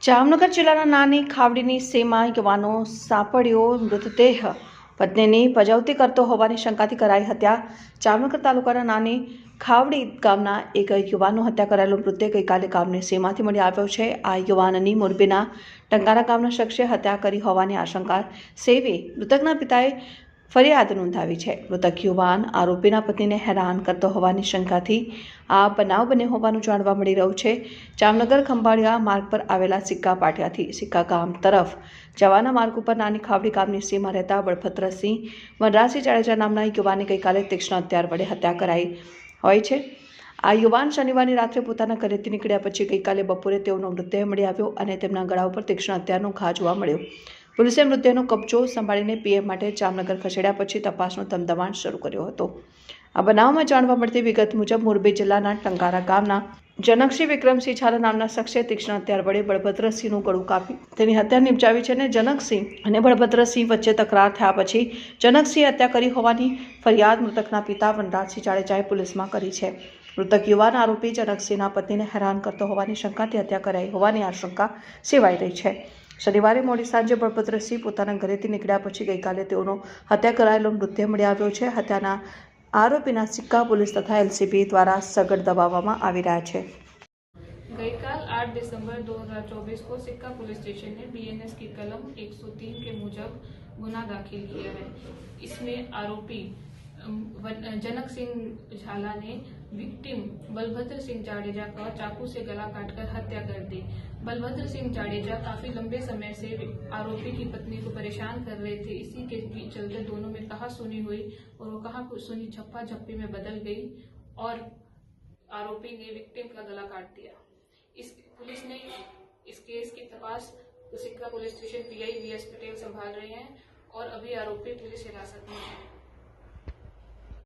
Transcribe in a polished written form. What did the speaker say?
જામનગર જિલ્લાના નાની ખાવડીની સીમા યુવાનો સાંપડ્યો મૃતદેહ પત્નીની પજવતી કરતો હોવાની શંકાથી કરાઈ હત્યા। જામનગર તાલુકાના નાની ખાવડી ગામના એક યુવાનનો હત્યા કરાયેલો મૃતદેહ ગઈકાલે ગામની સીમાથી મળી આવ્યો છે। આ યુવાનની મોરબીના ટંકારા ગામના શખ્સે હત્યા કરી હોવાની આશંકા સેવી મૃતકના પિતાએ ફરિયાદ નોંધાવી છે। મૃતક યુવાન આરોપીના પત્નીને હેરાન કરતો હોવાની શંકાથી આ બનાવ બન્યો હોવાનું જાણવા મળી રહ્યું છે। જામનગર ખંભાળિયા માર્ગ પર આવેલા સિક્કા પાટિયાથી સિક્કા ગામ તરફ જવાના માર્ગ ઉપર નાની ખાવડી ગામની સીમા રહેતા બળભદ્રસિંહ વનરાજસિંહ જાડેજા નામના યુવાનની ગઈકાલે તીક્ષ્ણ હથિયાર વડે હત્યા કરાઈ હોય છે। આ યુવાન શનિવારની રાત્રે પોતાના ઘરેથી નીકળ્યા પછી ગઈકાલે બપોરે તેઓનો મૃતદેહ મળી આવ્યો અને તેમના ગળા ઉપર તીક્ષ્ણ હથિયારનો ઘા જોવા મળ્યો। પોલીસે મૃતદેહનો કબજો સંભાળીને પીએમ માટે જામનગર ખસેડ્યા પછી તપાસનો ધમધમાટ શરૂ કર્યો હતો। આ બનાવમાં જાણવા મળતી વિગત મુજબ મોરબી જિલ્લાના ટંકારા ગામના જનકસિંહ વિક્રમસિંહ ઝાલા નામના શખ્સે તીક્ષ્ણ હથિયાર વડે બળભદ્રસિંહનું ગળું કાપી તેની હત્યા નિપજાવી છે અને જનકસિંહ અને બળભદ્રસિંહ વચ્ચે તકરાર થયા પછી જનકસિંહે હત્યા કરી હોવાની ફરિયાદ મૃતકના પિતા વનરાજસિંહ જાડેજાએ પોલીસમાં કરી છે। મૃતક યુવાન આરોપી જનકસિંહના પત્નીને હેરાન કરતો હોવાની શંકાથી હત્યા કરાઈ હોવાની આશંકા સેવાઈ રહી છે। શનિવારે મોડી સાંજે બળભદ્રસિંહ પોતાના ઘરેથી નીકળ્યા પછી ગઈકાલે તેઓનો હત્યા કરાયેલો મૃતદેહ મળી આવ્યો છે। હત્યાના આરોપીના સિક્કા પોલીસ તથા એલસીબી દ્વારા સઘન દબાવવામાં આવી રહ્યા છે। गईकाल 8 दिसंबर 2024 को सिक्का पुलिस स्टेशन ने बीएनएस की कलम 103 के मुजब गुना दाखिल किया है। इसमें आरोपी जनक सिंह झाला ने विक्टिम बलभद्र सिंह जाडेजा का चाकू से गला काटकर हत्या कर दी। बलभद्र सिंह जाडेजा काफी लंबे समय से आरोपी की पत्नी को परेशान कर रहे थे। इसी के चलते दोनों में कहासुनी हुई और वो कहासुनी झप्पा झप्पी में बदल गई और आरोपी ने विक्टिम का गला काट दिया। इस पुलिस ने इस केस की तपास Sikka police station PI V S Patel संभाल रहे हैं और अभी आरोपी पुलिस हिरासत में है।